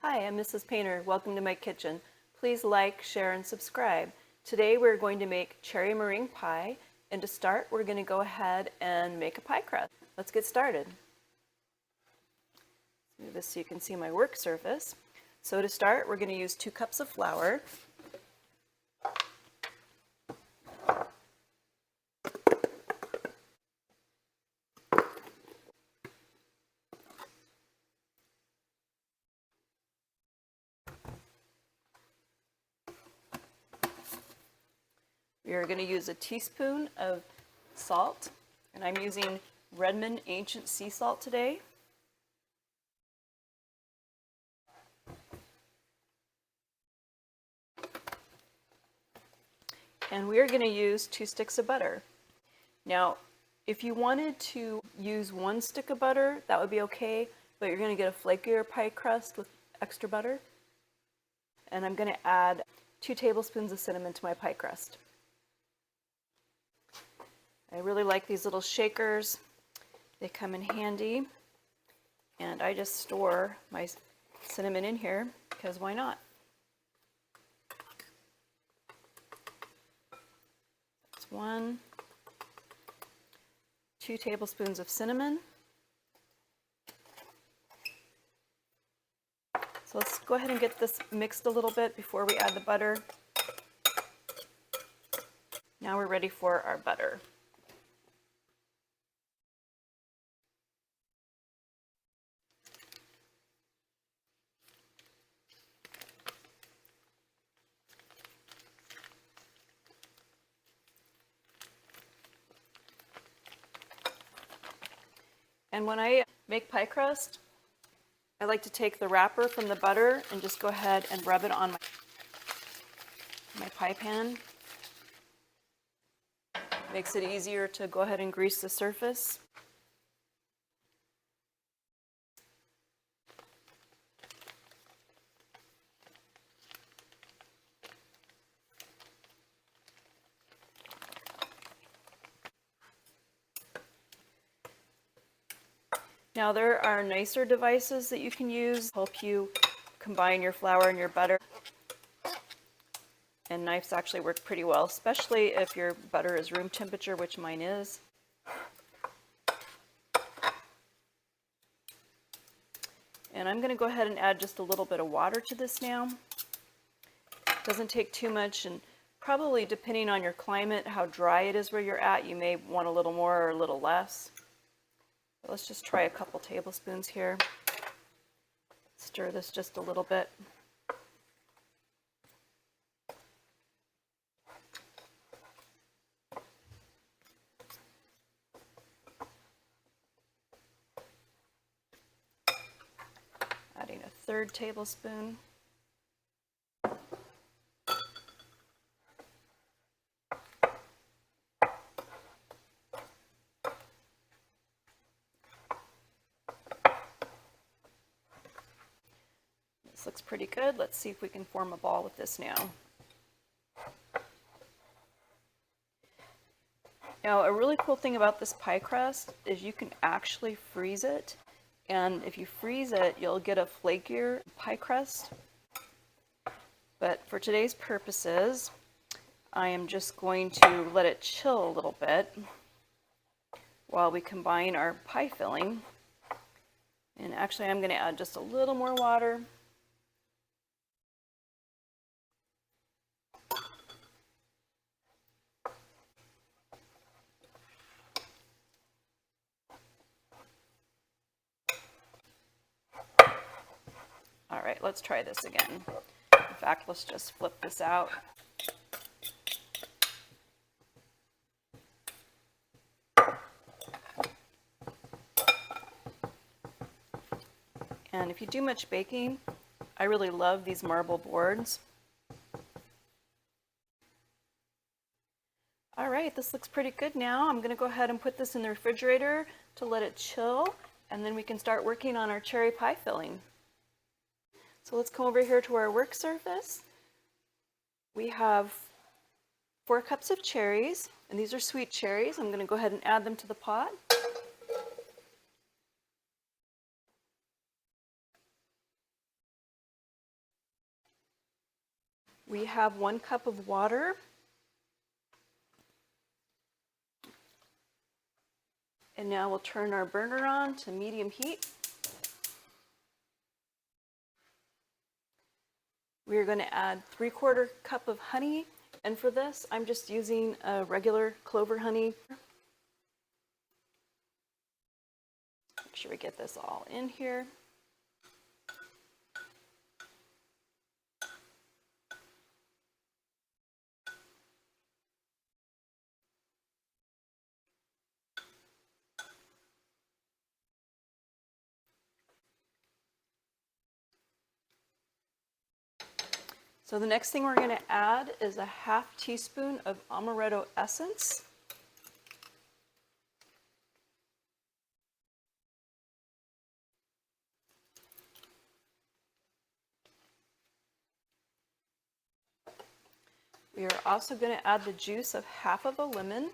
Hi, I'm Mrs. Painter. Welcome to my kitchen. Please like, share, and subscribe. Today we're going to make cherry meringue pie, and to start we're going to go ahead and make a pie crust. Let's get started. Move this so you can see my work surface. So to start we're going to use 2 cups of flour. We are going to use a teaspoon of salt, and I'm using Redmond Ancient Sea Salt today. And we are going to use 2 sticks of butter. Now, if you wanted to use 1 stick of butter, that would be okay, but you're going to get a flakier pie crust with extra butter. And I'm going to add 2 tablespoons of cinnamon to my pie crust. I really like these little shakers. They come in handy, and I just store my cinnamon in here because why not? That's 1, 2 tablespoons of cinnamon. So let's go ahead and get this mixed a little bit before we add the butter. Now we're ready for our butter. And when I make pie crust, I like to take the wrapper from the butter and just go ahead and rub it on my pie pan. Makes it easier to go ahead and grease the surface. Now there are nicer devices that you can use to help you combine your flour and your butter. And knives actually work pretty well, especially if your butter is room temperature, which mine is. And I'm going to go ahead and add just a little bit of water to this now. Doesn't take too much, and probably depending on your climate, how dry it is where you're at, you may want a little more or a little less. But let's just try a couple tablespoons here. Stir this just a little bit. Adding a 1/3 tablespoon. This looks pretty good. Let's see if we can form a ball with this now. Now, a really cool thing about this pie crust is you can actually freeze it. And if you freeze it, you'll get a flakier pie crust. But for today's purposes, I am just going to let it chill a little bit while we combine our pie filling. And actually, I'm going to add just a little more water. All right, let's try this again. In fact, let's just flip this out. And if you do much baking, I really love these marble boards. All right, this looks pretty good now. I'm going to go ahead and put this in the refrigerator to let it chill, and then we can start working on our cherry pie filling. So let's come over here to our work surface. We have 4 cups of cherries, and these are sweet cherries. I'm going to go ahead and add them to the pot. We have 1 cup of water. And now we'll turn our burner on to medium heat. We are going to add 3/4 cup of honey. And for this, I'm just using a regular clover honey. Make sure we get this all in here. So the next thing we're going to add is a 1/2 teaspoon of amaretto essence. We are also going to add the juice of 1/2 of a lemon.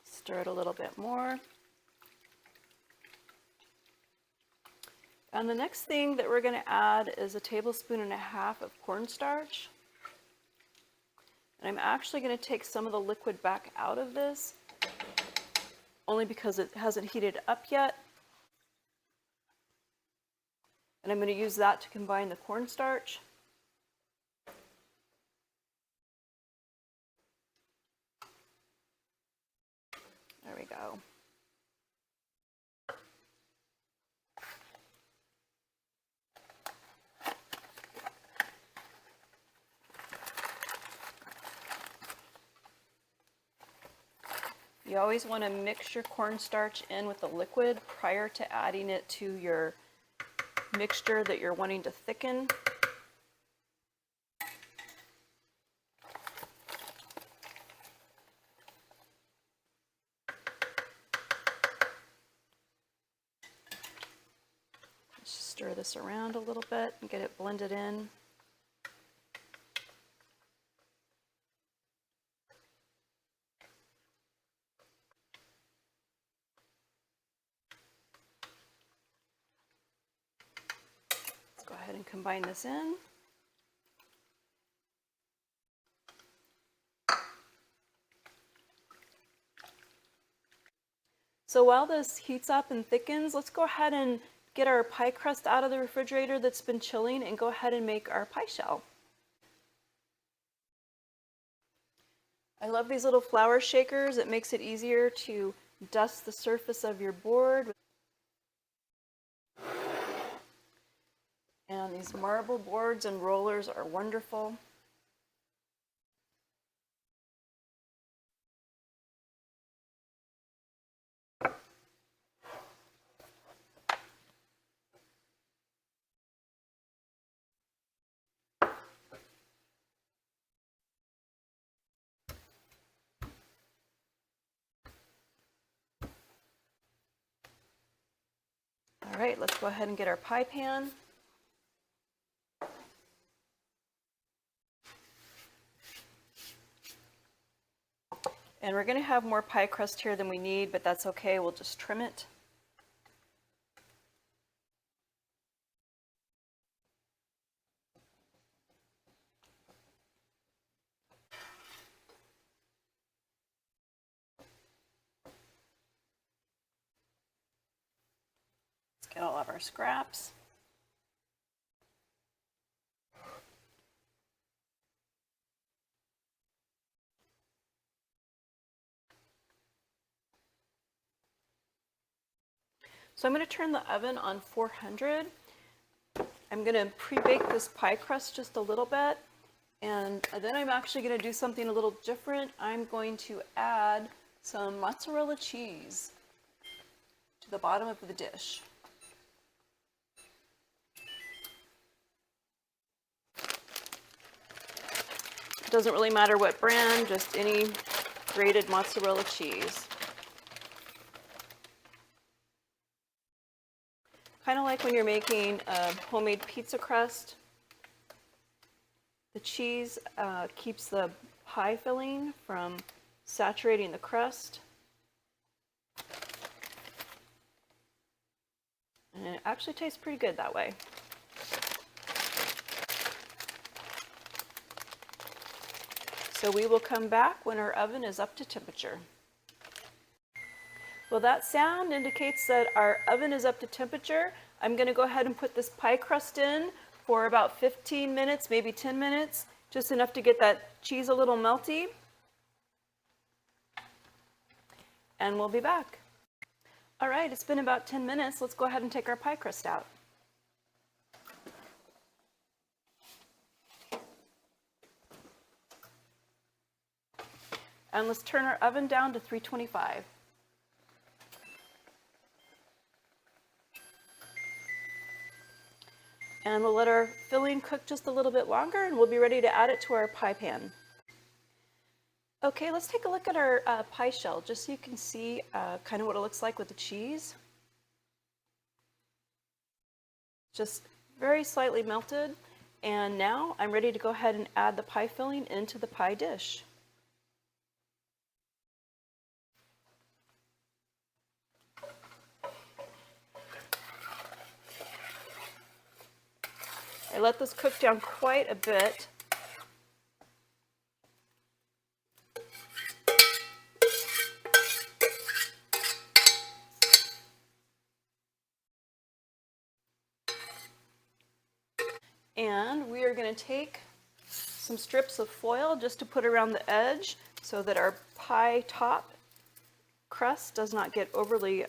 Stir it a little bit more. And the next thing that we're going to add is 1.5 tablespoons of cornstarch. And I'm actually going to take some of the liquid back out of this, only because it hasn't heated up yet. And I'm going to use that to combine the cornstarch. There we go. You always want to mix your cornstarch in with the liquid prior to adding it to your mixture that you're wanting to thicken. Just stir this around a little bit and get it blended in. Go ahead and combine this in. So while this heats up and thickens, let's go ahead and get our pie crust out of the refrigerator that's been chilling and go ahead and make our pie shell. I love these little flour shakers. It makes it easier to dust the surface of your board. And these marble boards and rollers are wonderful. All right, let's go ahead and get our pie pan. And we're going to have more pie crust here than we need, but that's okay. We'll just trim it. Let's get all of our scraps. So I'm going to turn the oven on 400. I'm going to pre-bake this pie crust just a little bit, and then I'm actually going to do something a little different. I'm going to add some mozzarella cheese to the bottom of the dish. Doesn't really matter what brand, just any grated mozzarella cheese. Kind of like when you're making a homemade pizza crust. The cheese keeps the pie filling from saturating the crust. And it actually tastes pretty good that way. So we will come back when our oven is up to temperature. Well, that sound indicates that our oven is up to temperature. I'm going to go ahead and put this pie crust in for about 15 minutes, maybe 10 minutes, just enough to get that cheese a little melty. And we'll be back. All right, it's been about 10 minutes. Let's go ahead and take our pie crust out. And let's turn our oven down to 325. And we'll let our filling cook just a little bit longer, and we'll be ready to add it to our pie pan. Okay, let's take a look at our pie shell, just so you can see kind of what it looks like with the cheese. Just very slightly melted. And now I'm ready to go ahead and add the pie filling into the pie dish. I let this cook down quite a bit. And we are going to take some strips of foil just to put around the edge so that our pie top crust does not get overly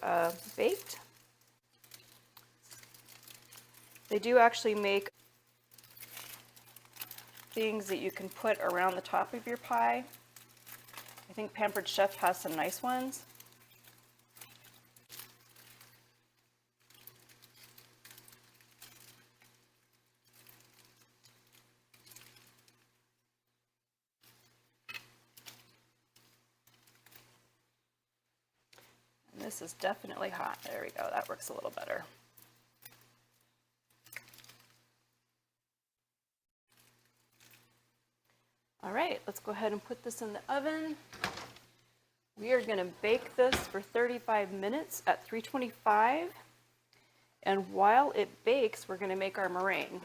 baked. They do actually make things that you can put around the top of your pie. I think Pampered Chef has some nice ones. And this is definitely hot. There we go, that works a little better. All right, let's go ahead and put this in the oven. We are going to bake this for 35 minutes at 325. And while it bakes, we're going to make our meringue.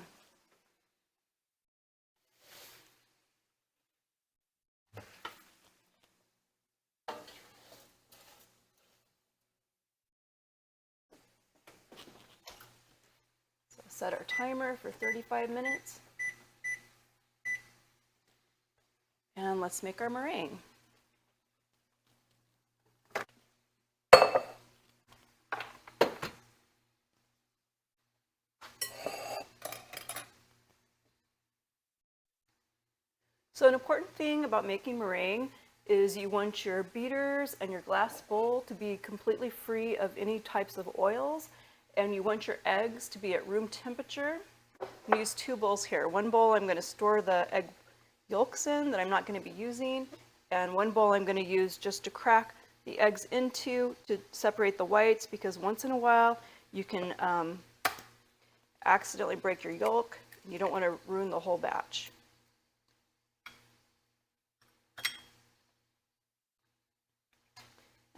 So set our timer for 35 minutes. And let's make our meringue. So an important thing about making meringue is you want your beaters and your glass bowl to be completely free of any types of oils, and you want your eggs to be at room temperature. I'm going to use two bowls here. One bowl I'm going to store the egg yolks in that I'm not going to be using, and one bowl I'm going to use just to crack the eggs into to separate the whites, because once in a while you can accidentally break your yolk and you don't want to ruin the whole batch.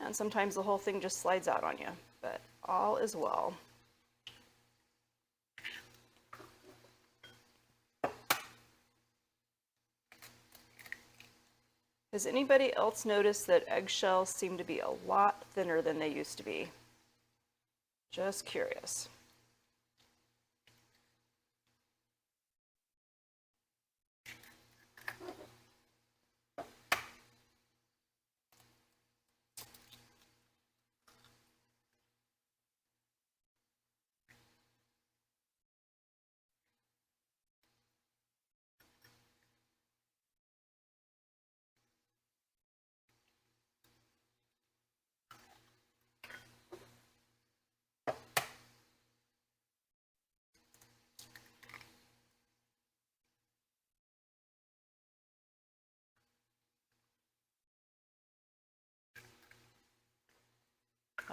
And sometimes the whole thing just slides out on you, but all is well. Has anybody else noticed that eggshells seem to be a lot thinner than they used to be? Just curious.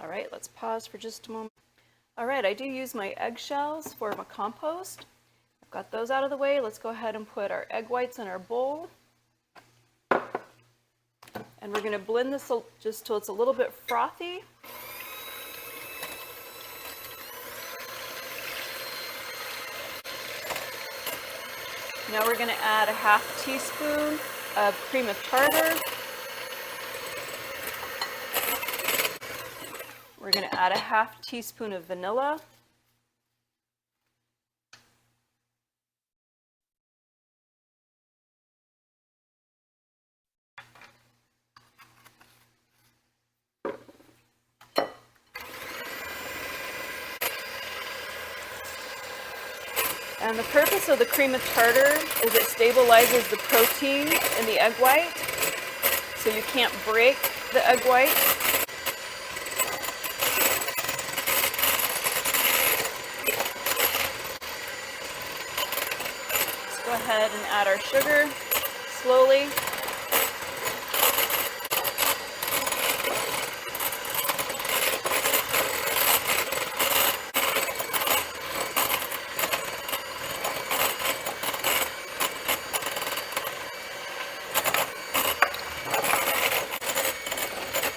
All right, let's pause for just a moment. All right, I do use my eggshells for my compost. I've got those out of the way. Let's go ahead and put our egg whites in our bowl. And we're going to blend this just till it's a little bit frothy. Now we're going to add a ½ teaspoon of cream of tartar. We're going to add a ½ teaspoon of vanilla. And the purpose of the cream of tartar is it stabilizes the protein in the egg white, so you can't break the egg white. Let's go ahead and add our sugar slowly.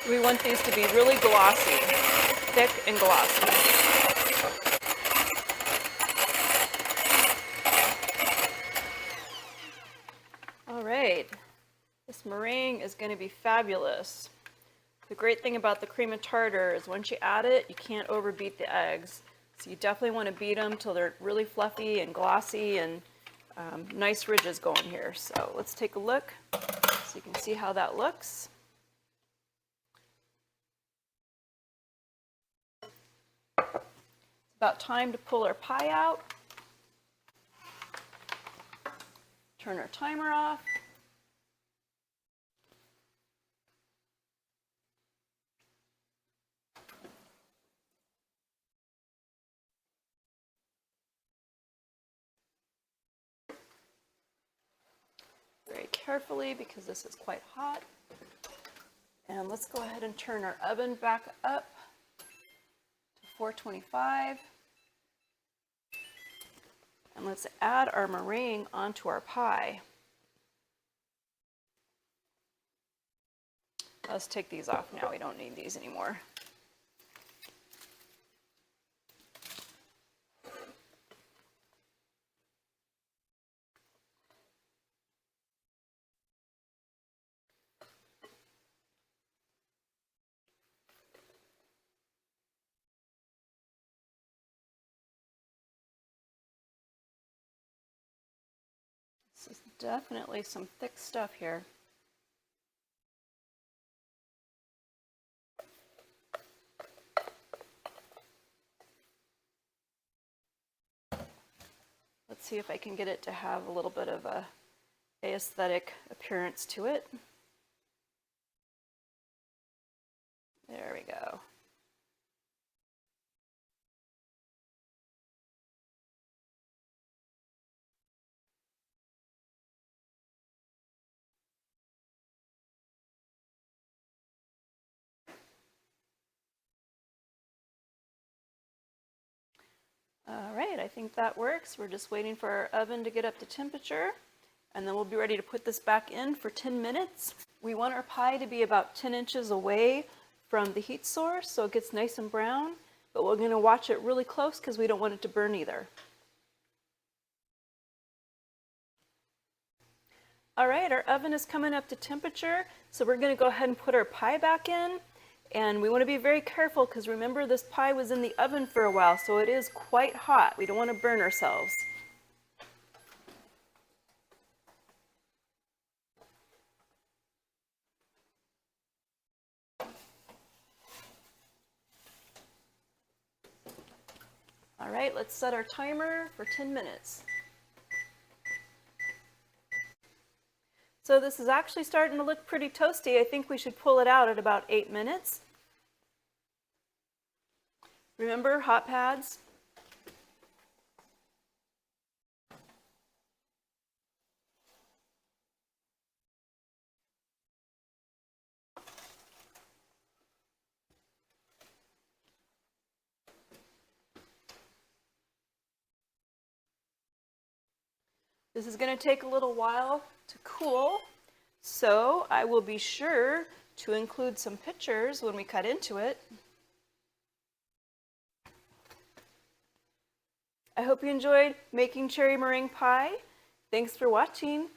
We want these to be really glossy, thick and glossy. All right, this meringue is going to be fabulous. The great thing about the cream of tartar is once you add it, you can't overbeat the eggs. So you definitely want to beat them till they're really fluffy and glossy and nice ridges going here. So let's take a look so you can see how that looks. About time to pull our pie out. Turn our timer off. Very carefully because this is quite hot. And let's go ahead and turn our oven back up to 425. And let's add our meringue onto our pie. Let's take these off now. We don't need these anymore. This is definitely some thick stuff here. Let's see if I can get it to have a little bit of a aesthetic appearance to it. There we go. All right, I think that works. We're just waiting for our oven to get up to temperature, and then we'll be ready to put this back in for 10 minutes. We want our pie to be about 10 inches away from the heat source so it gets nice and brown, but we're going to watch it really close because we don't want it to burn either. All right, our oven is coming up to temperature, so we're going to go ahead and put our pie back in. And we want to be very careful because remember this pie was in the oven for a while, so it is quite hot. We don't want to burn ourselves. All right, let's set our timer for 10 minutes. So this is actually starting to look pretty toasty. I think we should pull it out at about 8 minutes. Remember, hot pads. This is going to take a little while to cool, so I will be sure to include some pictures when we cut into it. I hope you enjoyed making cherry meringue pie. Thanks for watching.